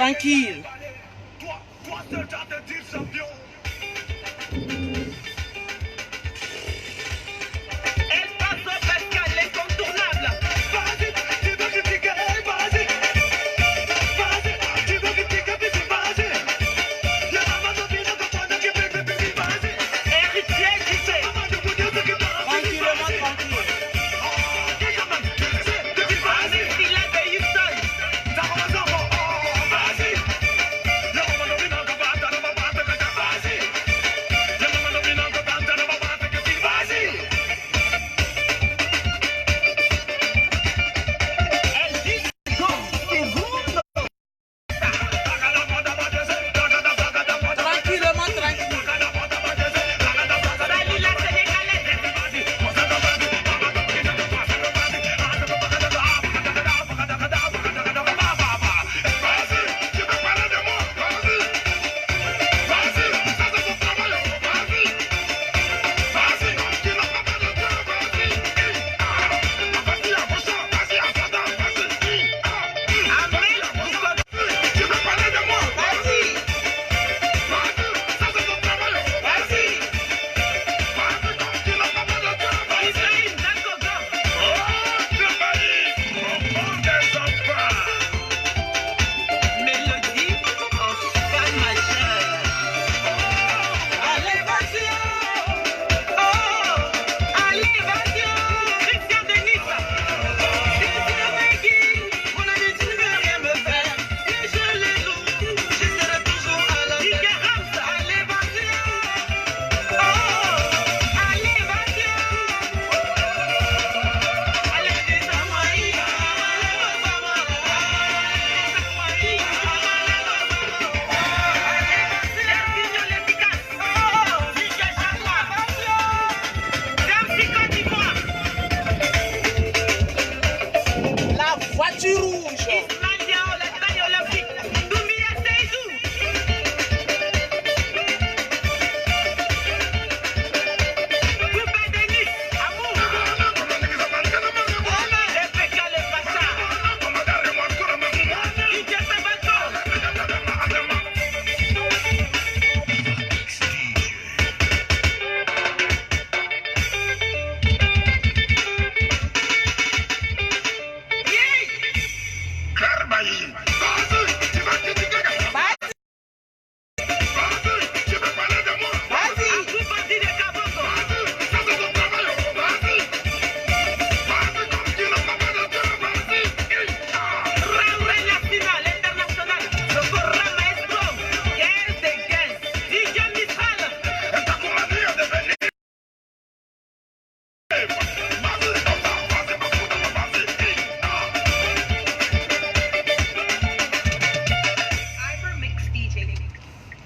tranquille. Toi seul t'as te dire champion. Elle passe au Pascal, l'incontournable. Vas-y, tu veux critiquer, vas-y. Vas-y, tu veux critiquer, vas-y. Le maman de Bino, que toi ne qui fait, vas-y. Héritier, qui sait. Maman de Bino, qui fait, Tranquillement, tranquille.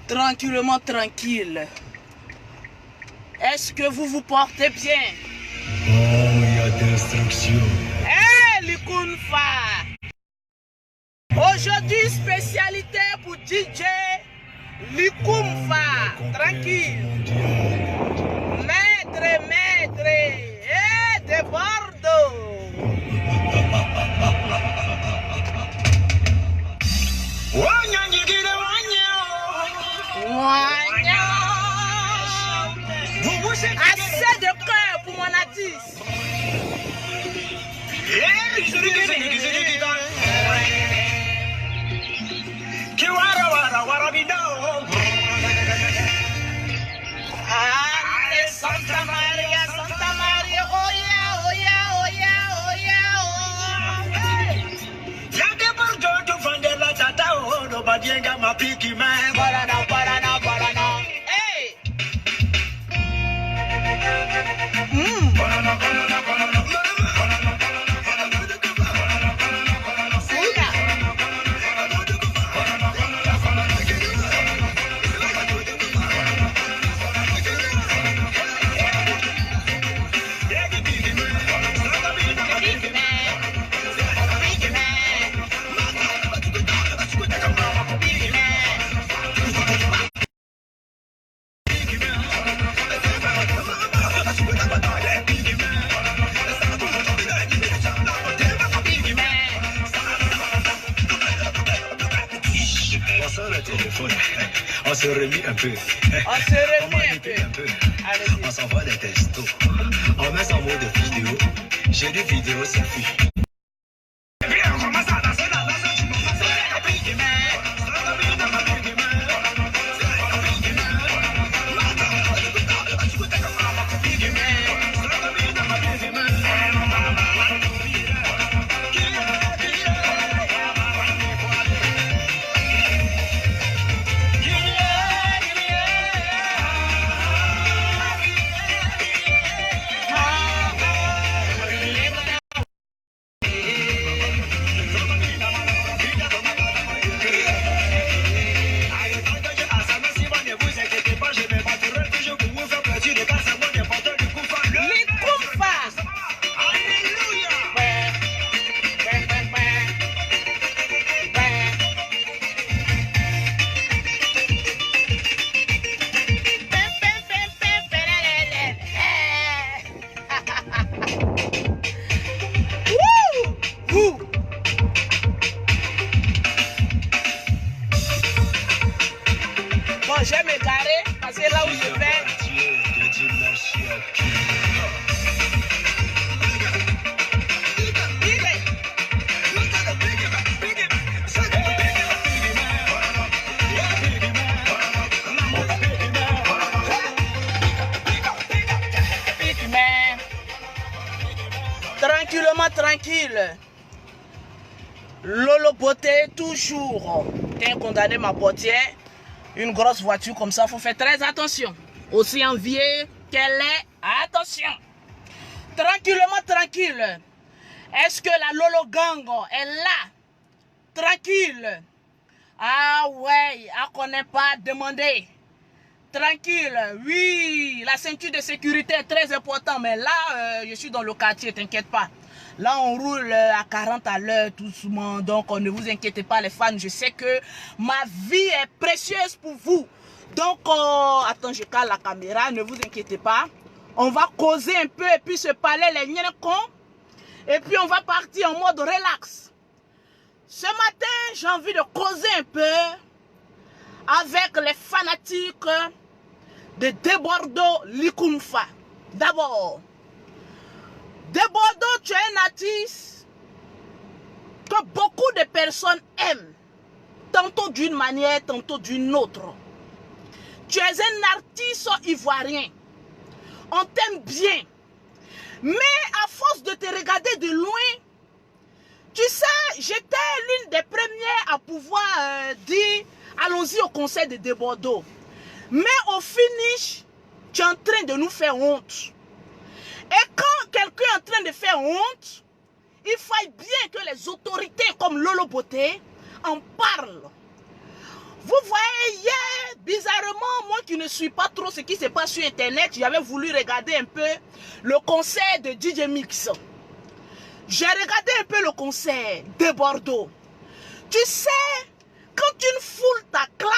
Tranquillement, tranquille. Est-ce que vous vous portez bien? Oh, il y a destruction. Hé, Likunfa! Aujourd'hui, spécialité pour DJ Likunfa. Tranquille. Maître, hé, de Bordeaux. Assez de cœur pour mon artiste. Santa Maria, oh yeah, oh yeah, oh yeah, oh yeah, oh. Y'a des bordeaux de vendre la tata, oh, no badienga ma piki man. Voilà. se remue un peu. On se On remet un manipule un peu. peu. Allez-y. On s'envoie des textos. On met ça en mode vidéo. J'ai des vidéos selfie. Bon, je vais me garer parce que là où je vais. Je dis merci à qui. Mais tranquillement, tranquille. Lolo Beauté, toujours. T'es condamné ma portière. Une grosse voiture comme ça, faut faire très attention. Aussi enviée qu'elle est, attention. Tranquillement, tranquille. Est-ce que la Lolo Gang est là? Tranquille. Ah ouais, elle connaît pas demander. Tranquille, oui, la ceinture de sécurité est très importante, mais là, je suis dans le quartier, t'inquiète pas. Là, on roule à 40 à l'heure, tout doucement, donc ne vous inquiétez pas les fans, je sais que ma vie est précieuse pour vous. Donc, attends, je cale la caméra, ne vous inquiétez pas. On va causer un peu et puis se parler les miens cons. Et puis, on va partir en mode relax. Ce matin, j'ai envie de causer un peu avec les fanatiques de Debordo Likumfa. D'abord, Debordo, tu es un artiste que beaucoup de personnes aiment, tantôt d'une manière, tantôt d'une autre. Tu es un artiste ivoirien, on t'aime bien, mais à force de te regarder de loin, tu sais, j'étais l'une des premières à pouvoir dire allons-y au concert de Debordo. Mais au finish, tu es en train de nous faire honte. Et quand quelqu'un est en train de faire honte, il faut bien que les autorités comme Lolo Beauté en parlent. Vous voyez, hier, bizarrement, moi qui ne suis pas trop ce qui se passe sur Internet, j'avais voulu regarder un peu le concert de DJ Mix. J'ai regardé un peu le concert de Bordeaux. Tu sais, quand une foule t'acclame,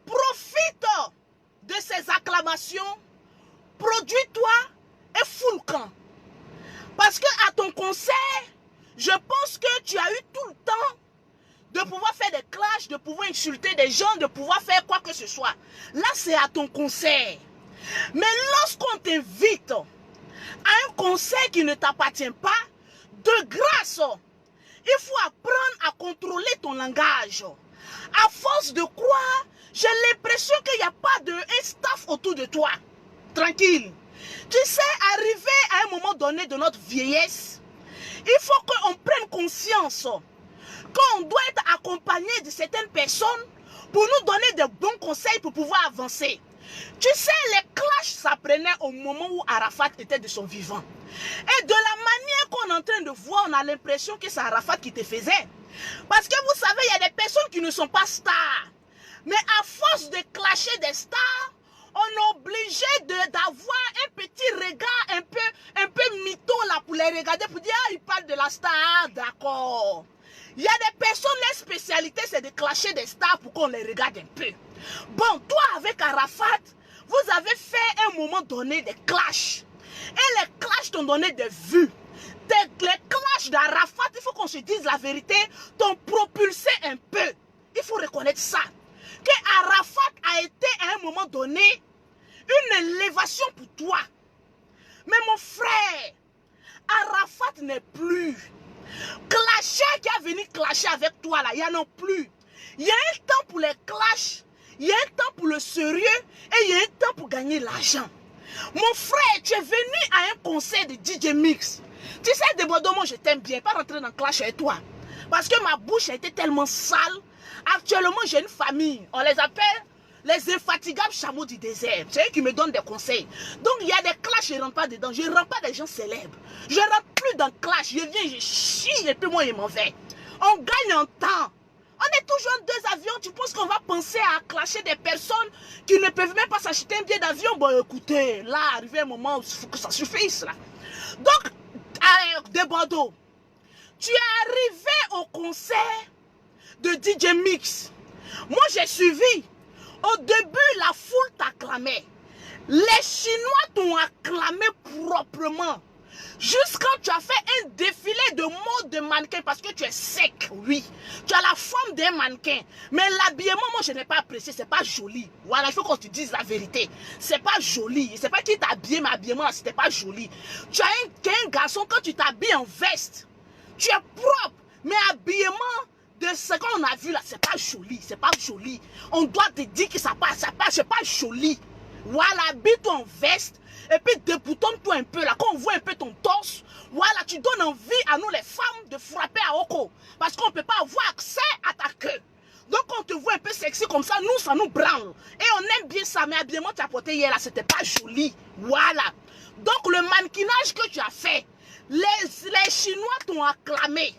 profite de ces acclamations, produis-toi et fous le camp. Parce que à ton concert, je pense que tu as eu tout le temps de pouvoir faire des clashs, de pouvoir insulter des gens, de pouvoir faire quoi que ce soit. Là, c'est à ton concert. Mais lorsqu'on t'invite à un concert qui ne t'appartient pas, de grâce, il faut apprendre à contrôler ton langage. À force de croire, j'ai l'impression qu'il n'y a pas de staff autour de toi. Tranquille. Tu sais, arriver à un moment donné de notre vieillesse, il faut qu'on prenne conscience qu'on doit être accompagné de certaines personnes pour nous donner de bons conseils pour pouvoir avancer. Tu sais, les clashs, ça prenait au moment où Arafat était de son vivant. Et de la manière qu'on est en train de voir, on a l'impression que c'est Arafat qui te faisait. Parce que vous savez, il y a des personnes qui ne sont pas stars. Mais à force de clasher des stars, on est obligé d'avoir un petit regard un peu mytho là pour les regarder, pour dire, ah, il parle de la star, d'accord. Il y a des personnes, leur spécialité, c'est de clasher des stars pour qu'on les regarde un peu. Bon, toi, avec Arafat, vous avez fait un moment donné des clashs. Et les clashs t'ont donné des vues. Les clashs d'Arafat, il faut qu'on se dise la vérité, t'ont propulsé un peu. Il faut reconnaître ça. que Arafat a été à un moment donné une élévation pour toi. Mais mon frère, Arafat n'est plus. Clasher qui a venu clasher avec toi là, il n'y en a plus. Il y a un temps pour les clashs, il y a un temps pour le sérieux et il y a un temps pour gagner l'argent. Mon frère, tu es venu à un concert de DJ Mix. Tu sais, Debodo, moi je t'aime bien, pas rentrer dans le clash avec toi. Parce que ma bouche a été tellement sale. Actuellement, j'ai une famille. On les appelle les infatigables chameaux du désert. C'est eux qui me donnent des conseils. Donc, il y a des clashs, je ne rentre pas dedans. Je ne rentre pas des gens célèbres. Je ne rentre plus dans le clash. Je viens, je chie et puis moi, je m'en vais. On gagne en temps. On est toujours en 2 avions. Tu penses qu'on va penser à clasher des personnes qui ne peuvent même pas s'acheter un billet d'avion? Bon, écoutez, là, arrivé un moment où il faut que ça suffise. Là. Donc, de Bordeaux, tu es arrivé au concert de DJ Mix. Moi, j'ai suivi. Au début, la foule t'acclamait. Les Chinois t'ont acclamé proprement. Jusqu'à tu as fait un défilé de mode de mannequin parce que tu es sec, oui. Tu as la forme d'un mannequin. Mais l'habillement, moi, je n'ai pas apprécié. C'est pas joli. Voilà, il faut qu'on te dise la vérité. C'est pas joli. C'est pas qui t'a habillé, mais l'habillement, c'était pas joli. Tu as un garçon, quand tu t'habilles en veste, tu es propre. Mais habillement de ce qu'on a vu là, c'est pas joli. C'est pas joli. On doit te dire que ça passe, c'est pas joli. Voilà, habille-toi en veste. Et puis déboutonne-toi un peu là. Quand on voit un peu ton torse, voilà, tu donnes envie à nous les femmes de frapper à Oko. Parce qu'on ne peut pas avoir accès à ta queue. Donc on te voit un peu sexy comme ça, nous ça nous branle. Et on aime bien ça, mais l'habillement que tu as porté hier là, c'était pas joli. Voilà. Donc le mannequinage que tu as fait, les Chinois t'ont acclamé.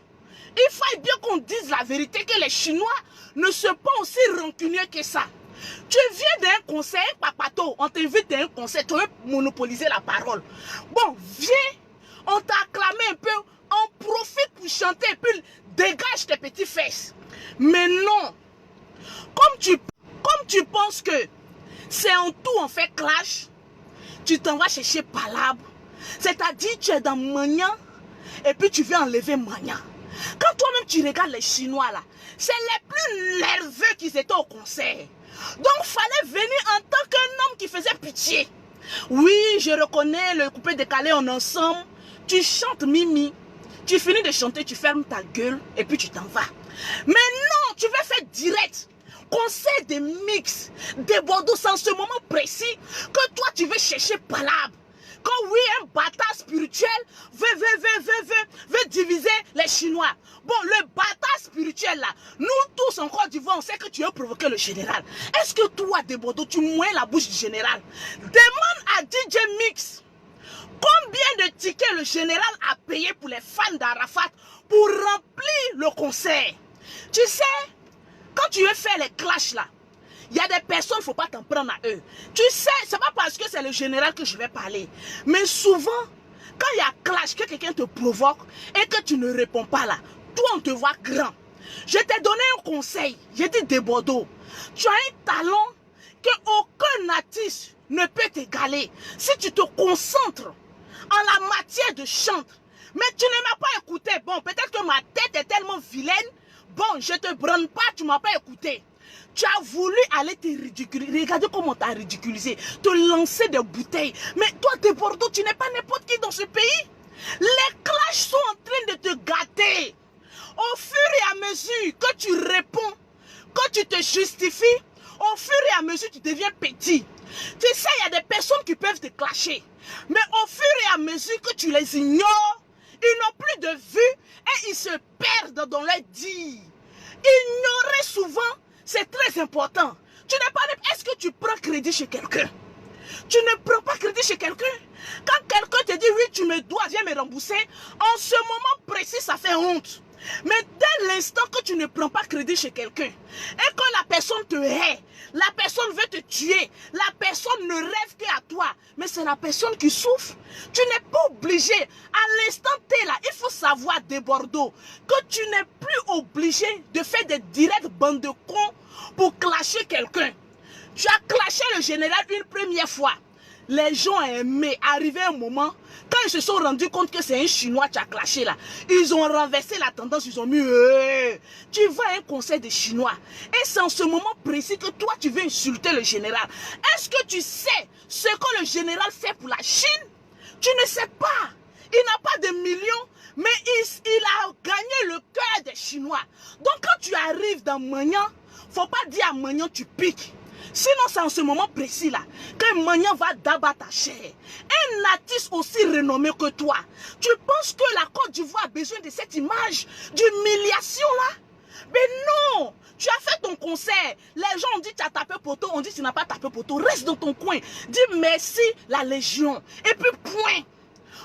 Il faut bien qu'on dise la vérité que les Chinois ne sont pas aussi rancunieux que ça. Tu viens d'un concert, papato, on t'invite à un concert, tu veux monopoliser la parole. Bon, viens, on t'a acclamé un peu, on profite pour chanter et puis dégage tes petites fesses. Mais non, comme tu penses que c'est en tout on fait clash, tu t'en vas chercher palabre. C'est-à-dire tu es dans Mania et puis tu viens enlever Mania. Quand toi-même tu regardes les Chinois là, c'est les plus nerveux qui étaient au concert. Donc, il fallait venir en tant qu'un homme qui faisait pitié. Oui, je reconnais le coupé décalé en ensemble. Tu chantes Mimi. Tu finis de chanter, tu fermes ta gueule et puis tu t'en vas. Mais non, tu veux faire direct. Concert de mix, de Bordeaux, sans ce moment précis que toi tu veux chercher palabre. Quand oui, un bâtard spirituel veut diviser les Chinois. Bon, le bâtard spirituel là, nous tous en Côte d'Ivoire, on sait que tu as provoqué le général. Est-ce que toi, de Bordeaux, tu moins la bouche du général? Demande à DJ Mix combien de tickets le général a payé pour les fans d'Arafat pour remplir le concert. Tu sais, quand tu veux faire les clashs là, il y a des personnes, il ne faut pas t'en prendre à eux. Tu sais, ce n'est pas parce que c'est le général que je vais parler. Mais souvent, quand il y a clash, que quelqu'un te provoque et que tu ne réponds pas là, toi on te voit grand. Je t'ai donné un conseil, j'ai dit de Bordeaux. Tu as un talent qu'aucun artiste ne peut t'égaler si tu te concentres en la matière de chant. Mais tu ne m'as pas écouté. Bon, peut-être que ma tête est tellement vilaine. Bon, je ne te brûle pas, tu ne m'as pas écouté. Tu as voulu aller te ridiculiser. Regardez comment tu as ridiculisé. Te lancer des bouteilles. Mais toi, de Bordeaux, tu n'es pas n'importe qui dans ce pays. Les clashs sont en train de te gâter. Au fur et à mesure que tu réponds, que tu te justifies, au fur et à mesure tu deviens petit. Tu sais, il y a des personnes qui peuvent te clasher. Mais au fur et à mesure que tu les ignores, ils n'ont plus de vue et ils se perdent dans les dires. Ignorer souvent, c'est très important. Tu n'es pas... Est-ce que tu prends crédit chez quelqu'un? Tu ne prends pas crédit chez quelqu'un. Quand quelqu'un te dit oui, tu me dois, viens me rembourser, en ce moment précis, ça fait honte. Mais dès l'instant que tu ne prends pas crédit chez quelqu'un et que la personne te hait, la personne veut te tuer, la personne ne rêve qu'à toi, mais c'est la personne qui souffre. Tu n'es pas obligé, à l'instant T là, il faut savoir de Bordeaux que tu n'es plus obligé de faire des directs bandes de cons pour clasher quelqu'un. Tu as clashé le général une première fois. les gens aimaient. Arrivé un moment, quand ils se sont rendus compte que c'est un Chinois qui a clashé là, ils ont renversé la tendance, ils ont mis tu vas à un concert de Chinois. Et c'est en ce moment précis que toi tu veux insulter le général. Est-ce que tu sais ce que le général fait pour la Chine? Tu ne sais pas. Il n'a pas de millions, mais il a gagné le cœur des Chinois. Donc quand tu arrives dans Magnan, faut pas dire à Magnan tu piques. Sinon c'est en ce moment précis là que Magnan va d'abattre ta chair. Un artiste aussi renommé que toi, tu penses que la Côte d'Ivoire a besoin de cette image d'humiliation là? Mais non, tu as fait ton concert, les gens ont dit tu as tapé poteau, on dit tu n'as pas tapé poteau, reste dans ton coin, dis merci la Légion, et puis point.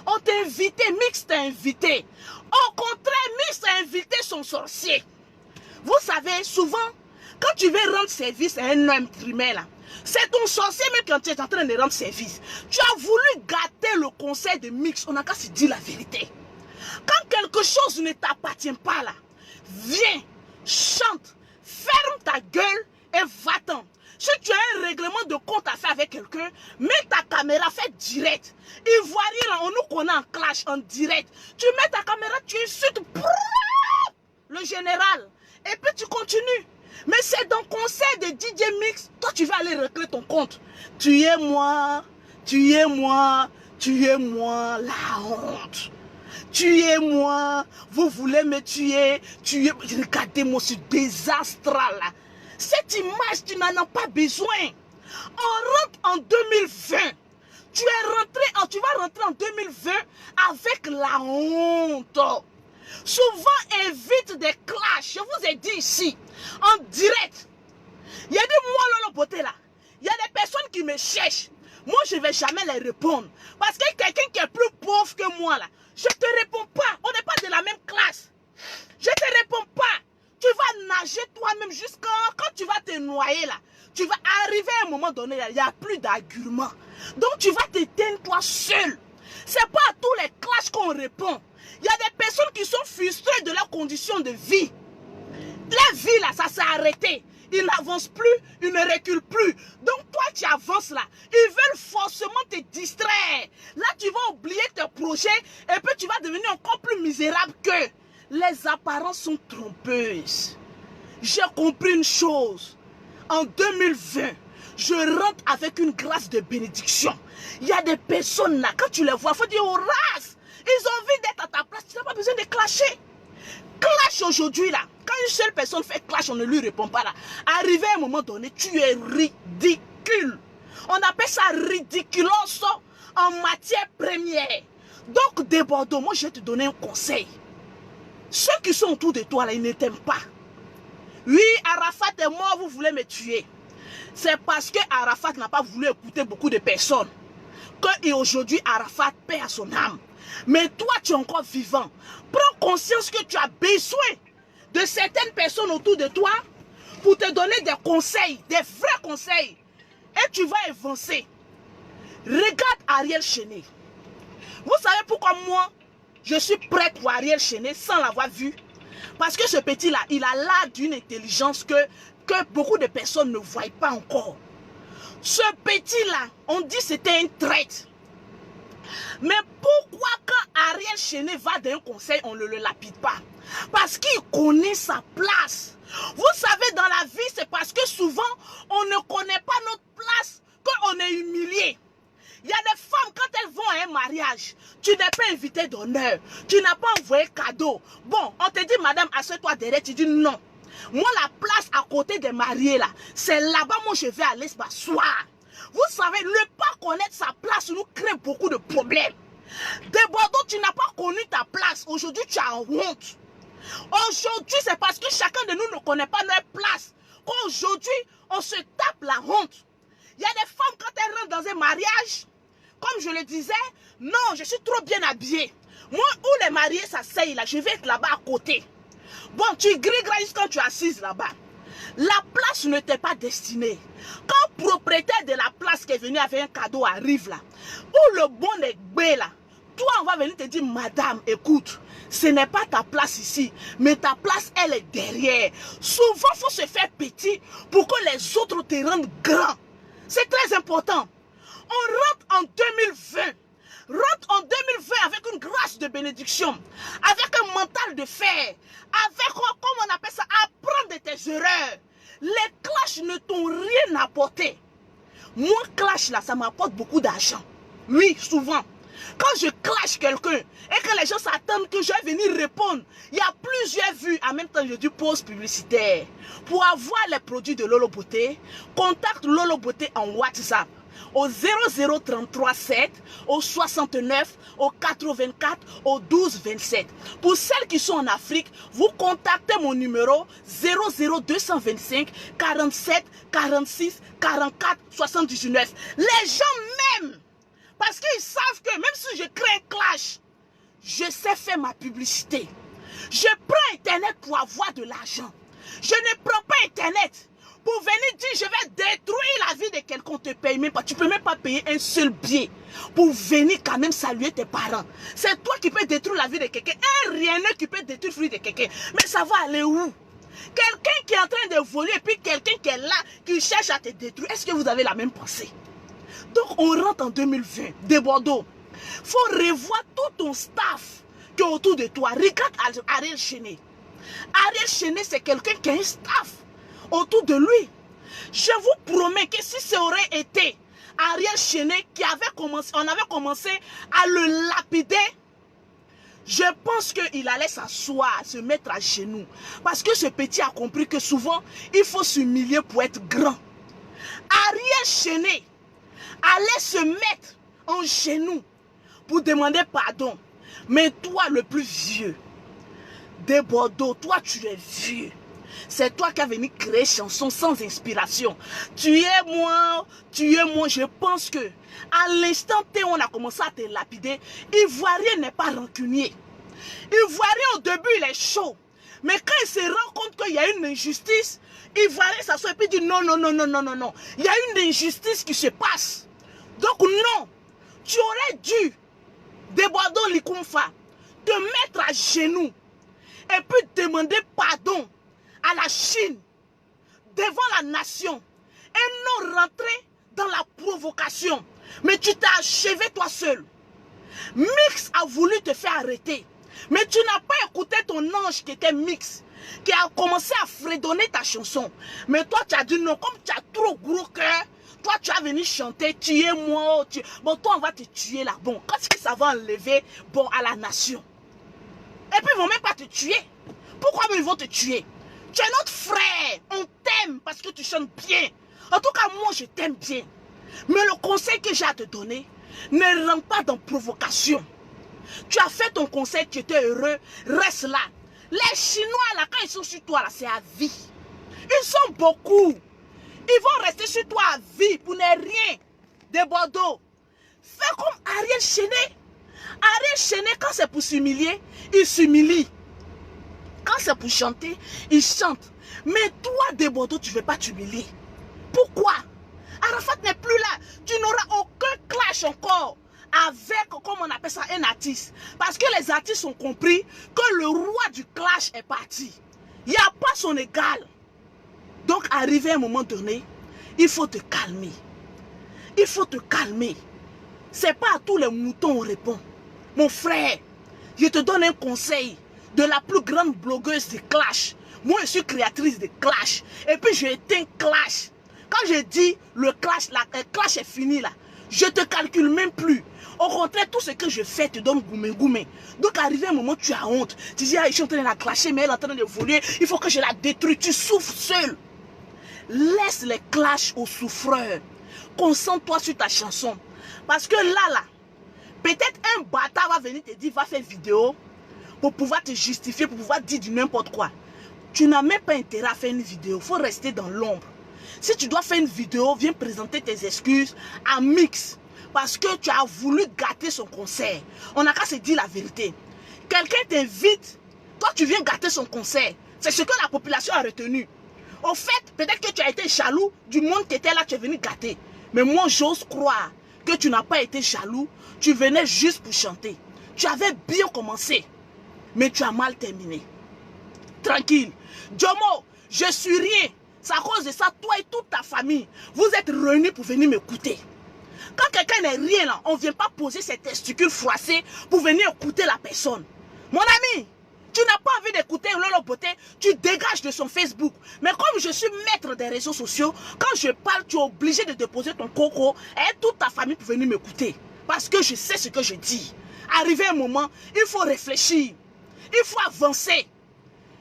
On t'a invité, Mix t'a invité. Au contraire, Mix t'a invité son sorcier. Vous savez, souvent, quand tu veux rendre service à un homme primaire là, c'est ton sorcier même quand tu es en train de rendre service. Tu as voulu gâter le concert de Mix, on n'a qu'à se dire la vérité. Quand quelque chose ne t'appartient pas là, viens, chante, ferme ta gueule et va-t'en. Si tu as un règlement de compte à faire avec quelqu'un, mets ta caméra, fais direct. Ivoirien là, on nous connaît en clash, en direct. Tu mets ta caméra, tu insultes le général. Et puis tu continues. Mais c'est dans le concert de DJ Mix, toi tu vas aller régler ton compte. Tu es moi, tu es moi, tu es moi, la honte. Tu es moi, vous voulez me tuer, tu es... Regardez-moi ce désastre là. Cette image, tu n'en as pas besoin. On rentre en 2020. Tu vas rentrer en 2020 avec la honte. Souvent, évite des clashs. Je vous ai dit ici, en direct. Il y a des moi, Lolo Beauté là. Il y a des personnes qui me cherchent. Moi, je ne vais jamais les répondre. Parce que quelqu'un qui est plus pauvre que moi là, je ne te réponds pas. On n'est pas de la même classe. Je ne te réponds pas. Tu vas nager toi-même jusqu'à quand tu vas te noyer là. Tu vas arriver à un moment donné, il n'y a plus d'arguments. Donc tu vas t'éteindre toi seul. Ce n'est pas à tous les clashs qu'on répond. Il y a des personnes qui sont frustrées de leurs conditions de vie. La vie là, ça s'est arrêté. Ils n'avancent plus, ils ne reculent plus. Donc toi tu avances là. Ils veulent forcément te distraire. Là tu vas oublier tes projets et puis tu vas devenir encore plus misérable qu'eux. Les apparences sont trompeuses. J'ai compris une chose. En 2020, je rentre avec une grâce de bénédiction. Il y a des personnes là, quand tu les vois, il faut dire oh race. Ils ont envie d'être à ta place, tu n'as pas besoin de clasher. Clash aujourd'hui là, quand une seule personne fait clash, on ne lui répond pas là. Arrivé à un moment donné, tu es ridicule. On appelle ça ridiculos en matière première. Donc de Bordeaux, moi je vais te donner un conseil. Ceux qui sont autour de toi là, ils ne t'aiment pas. Oui, Arafat est mort, vous voulez me tuer. C'est parce que Arafat n'a pas voulu écouter beaucoup de personnes que aujourd'hui Arafat perd à son âme. Mais toi, tu es encore vivant. Prends conscience que tu as besoin de certaines personnes autour de toi pour te donner des conseils, des vrais conseils. Et tu vas avancer. Regarde Ariel Cheney. Vous savez pourquoi moi, je suis prête pour Ariel Cheney sans l'avoir vu? Parce que ce petit-là, il a l'air d'une intelligence que beaucoup de personnes ne voient pas encore. Ce petit-là, on dit c'était un traître. Mais pourquoi quand Ariel Cheney va dans un conseil, on ne le lapide pas? Parce qu'il connaît sa place. Vous savez, dans la vie, c'est parce que souvent, on ne connaît pas notre place qu'on est humilié. Il y a des femmes, quand elles vont à un mariage, tu n'es pas invité d'honneur, tu n'as pas envoyé cadeau. Bon, on te dit, madame, assieds-toi derrière, tu dis non. Moi, la place à côté des mariés, là, c'est là-bas, moi, je vais aller m'asseoir. Vous savez, ne pas connaître sa place nous crée beaucoup de problèmes. De Bordeaux, tu n'as pas connu ta place. Aujourd'hui, tu as honte. Aujourd'hui, c'est parce que chacun de nous ne connaît pas notre place qu'aujourd'hui, on se tape la honte. Il y a des femmes, quand elles rentrent dans un mariage, comme je le disais, non, je suis trop bien habillée. Moi, où les mariés s'asseyent là, je vais être là-bas à côté. Bon, tu gris-gris quand tu es assise là-bas. La place ne t'est pas destinée. Quand le propriétaire de la place qui est venu avec un cadeau arrive là, ou le bon est là, toi on va venir te dire, madame, écoute, ce n'est pas ta place ici, mais ta place elle est derrière. Souvent il faut se faire petit pour que les autres te rendent grand. C'est très important. On rentre en 2020. Rentre en 2020 avec une grâce de bénédiction, avec un mental de fer, avec, comme on appelle ça, apprendre de tes erreurs. Les clashs ne t'ont rien apporté. Moi, clash là, ça m'apporte beaucoup d'argent. Oui, souvent. Quand je clash quelqu'un et que les gens s'attendent que je vais venir répondre, il y a plusieurs vues. En même temps, je dis pause publicitaire. Pour avoir les produits de Lolo Beauté, contacte Lolo Beauté en WhatsApp au 00337, au 69, au 84, au 12 27. Pour celles qui sont en Afrique, vous contactez mon numéro 00225 47 46 44 79. Les gens m'aiment parce qu'ils savent que même si je crée un clash, je sais faire ma publicité. Je prends Internet pour avoir de l'argent. Je ne prends pas Internet pour venir dire je vais détruire la vie de quelqu'un. On te paye même pas. Tu ne peux même pas payer un seul billet pour venir quand même saluer tes parents. C'est toi qui peux détruire la vie de quelqu'un. Un rien qui peut détruire la vie de quelqu'un. Mais ça va aller où? Quelqu'un qui est en train de voler et puis quelqu'un qui est là, qui cherche à te détruire. Est-ce que vous avez la même pensée? Donc on rentre en 2020 de Bordeaux. Il faut revoir tout ton staff qui est autour de toi. Regarde Ariel Chené. Ariel Chené, c'est quelqu'un qui a un staff autour de lui. Je vous promets que si ça aurait été Ariel Chené qui avait commencé, on avait commencé à le lapider, je pense qu'il allait s'asseoir, se mettre à genoux. Parce que ce petit a compris que souvent, il faut s'humilier pour être grand. Ariel Chené allait se mettre en genoux pour demander pardon. Mais toi, le plus vieux de Bordeaux, toi, tu es vieux. C'est toi qui as venu créer chansons sans inspiration. Tu es moi. Je pense que à l'instant T, on a commencé à te lapider. Ivoirien n'est pas rancunier. Ivoirien, au début, il est chaud. Mais quand il se rend compte qu'il y a une injustice, Ivoirien s'assoit et puis dit non. Il y a une injustice qui se passe. Donc non, tu aurais dû, de Bordeaux Likumfa, te mettre à genoux et puis demander pardon à la Chine, devant la nation, et non rentrer dans la provocation. Mais tu t'es achevé toi seul. Mix a voulu te faire arrêter. Mais tu n'as pas écouté ton ange qui était Mix, qui a commencé à fredonner ta chanson. Mais toi tu as dit non, comme tu as trop gros cœur, toi tu as venu chanter, tuez-moi, bon toi on va te tuer là. Bon, qu'est-ce que ça va enlever bon à la nation? Et puis ils vont même pas te tuer. Pourquoi ils vont te tuer? Tu es notre frère, on t'aime parce que tu chantes bien. En tout cas, moi, je t'aime bien. Mais le conseil que j'ai à te donner, ne rentre pas dans provocation. Tu as fait ton conseil, tu étais heureux, reste là. Les Chinois, là, quand ils sont sur toi, là, c'est à vie. Ils sont beaucoup. Ils vont rester sur toi à vie pour ne rien. De Bordeaux. Fais comme Ariel Chené. Ariel Chené, quand c'est pour s'humilier, il s'humilie. Quand c'est pour chanter, il chante. Mais toi, de Bordeaux, tu ne veux pas t'humilier. Pourquoi? Arafat n'est plus là. Tu n'auras aucun clash encore avec, comme on appelle ça, un artiste. Parce que les artistes ont compris que le roi du clash est parti. Il n'y a pas son égal. Donc, arrivé à un moment donné, il faut te calmer. Il faut te calmer. Ce n'est pas à tous les moutons on répond. Mon frère, je te donne un conseil de la plus grande blogueuse de clash. Moi, je suis créatrice de clash. Et puis, j'ai été un clash. Quand je dis le clash est fini là, je ne te calcule même plus. Au contraire, tout ce que je fais te donne goumé. Donc, arrivé un moment, tu as honte. Tu dis, ah, je suis en train de la clasher, mais elle est en train de voler. Il faut que je la détruise. Tu souffres seul. Laisse les clashs aux souffreurs. Concentre-toi sur ta chanson. Parce que là, peut-être un bâtard va venir te dire, va faire vidéo pour pouvoir te justifier, pour pouvoir dire du n'importe quoi. Tu n'as même pas intérêt à faire une vidéo. Il faut rester dans l'ombre. Si tu dois faire une vidéo, viens présenter tes excuses à Mix. Parce que tu as voulu gâter son concert. On n'a qu'à se dire la vérité. Quelqu'un t'invite, toi tu viens gâter son concert. C'est ce que la population a retenu. Au fait, peut-être que tu as été jaloux du monde qui était là, tu es venu gâter. Mais moi, j'ose croire que tu n'as pas été jaloux. Tu venais juste pour chanter. Tu avais bien commencé. Mais tu as mal terminé. Tranquille. Jomo, je suis rien. C'est à cause de ça, toi et toute ta famille, vous êtes réunis pour venir m'écouter. Quand quelqu'un n'est rien là. On ne vient pas poser ses testicules froissés pour venir écouter la personne. Mon ami, tu n'as pas envie d'écouter Lolo Beauté, tu dégages de son Facebook. Mais comme je suis maître des réseaux sociaux, quand je parle, tu es obligé de déposer ton coco et toute ta famille pour venir m'écouter. Parce que je sais ce que je dis. Arrivé un moment, il faut réfléchir. Il faut avancer.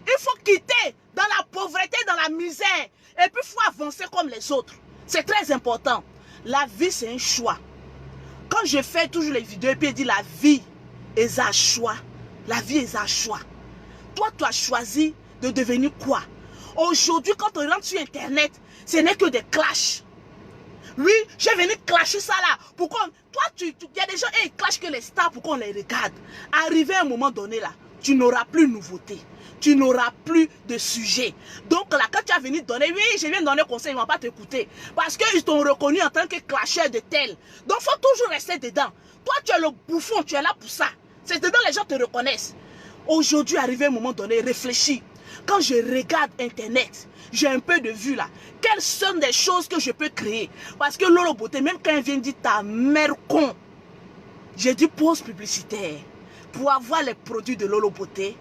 Il faut quitter dans la pauvreté, dans la misère. Et puis il faut avancer comme les autres. C'est très important. La vie, c'est un choix. Quand je fais toujours les vidéos et puis je dis la vie est un choix. La vie est un choix. Toi, tu as choisi de devenir quoi? Aujourd'hui, quand on rentre sur Internet, ce n'est que des clashs. Oui, je vais venir clasher ça là. Pourquoi? Toi, il y a des gens, ils clashent que les stars, pourquoi on les regarde? Arrivé à un moment donné là, tu n'auras plus de nouveauté. Tu n'auras plus de sujet. Donc là, quand tu as venu donner, oui, je viens donner conseil, ils ne vont pas t'écouter. Parce qu'ils t'ont reconnu en tant que clasheur de tel. Donc il faut toujours rester dedans. Toi, tu es le bouffon, tu es là pour ça. C'est dedans les gens te reconnaissent. Aujourd'hui, arrivé à un moment donné, réfléchis. Quand je regarde Internet, j'ai un peu de vue là. Quelles sont des choses que je peux créer? Parce que Lolo Beauté, même quand elle vient dire ta mère con, j'ai dit pause publicitaire. Pour avoir les produits de Lolo Beauté,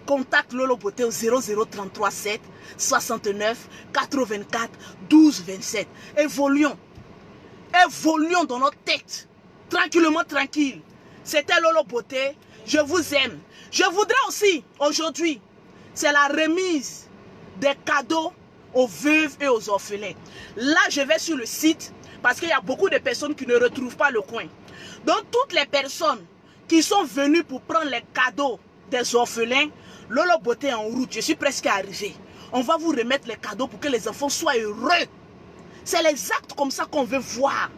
contacte Lolo Beauté au 0033 7 69 84 12 27. Évoluons. Évoluons dans notre tête. Tranquillement, tranquille. C'était Lolo Beauté. Je vous aime. Je voudrais aussi, aujourd'hui, c'est la remise des cadeaux aux veuves et aux orphelins. Là, je vais sur le site parce qu'il y a beaucoup de personnes qui ne retrouvent pas le coin. Donc, toutes les personnes qui sont venues pour prendre les cadeaux des orphelins, Lolo Beauté est en route. Je suis presque arrivé. On va vous remettre les cadeaux pour que les enfants soient heureux. C'est les actes comme ça qu'on veut voir.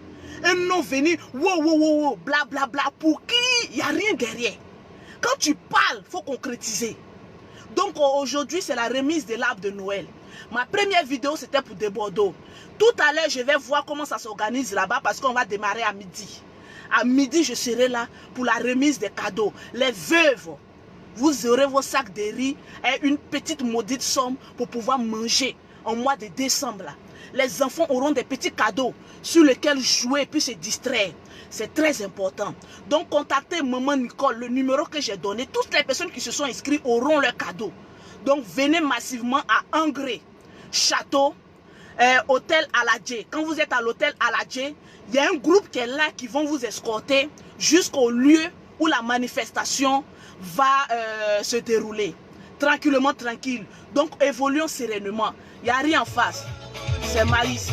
Et non venir, wow, wow, wow, wow, bla, bla, bla. Pour qui? Il n'y a rien derrière. Quand tu parles, il faut concrétiser. Donc aujourd'hui, c'est la remise de l'arbre de Noël. Ma première vidéo, c'était pour des Bordeaux. Tout à l'heure, je vais voir comment ça s'organise là-bas parce qu'on va démarrer à midi. À midi, je serai là pour la remise des cadeaux. Les veuves, vous aurez vos sacs de riz et une petite maudite somme pour pouvoir manger en mois de décembre. Là. Les enfants auront des petits cadeaux sur lesquels jouer et puis se distraire. C'est très important. Donc, contactez Maman Nicole, le numéro que j'ai donné. Toutes les personnes qui se sont inscrites auront leur cadeau. Donc, venez massivement à Angré, Château, Hôtel Aladje. Quand vous êtes à l'hôtel Aladje, il y a un groupe qui est là qui vont vous escorter jusqu'au lieu où la manifestation va se dérouler. Tranquillement, tranquille. Donc, évoluons sereinement. Il n'y a rien en face. C'est Maïs.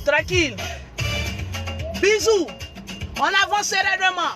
Tranquille. Bisous. On avance sereinement.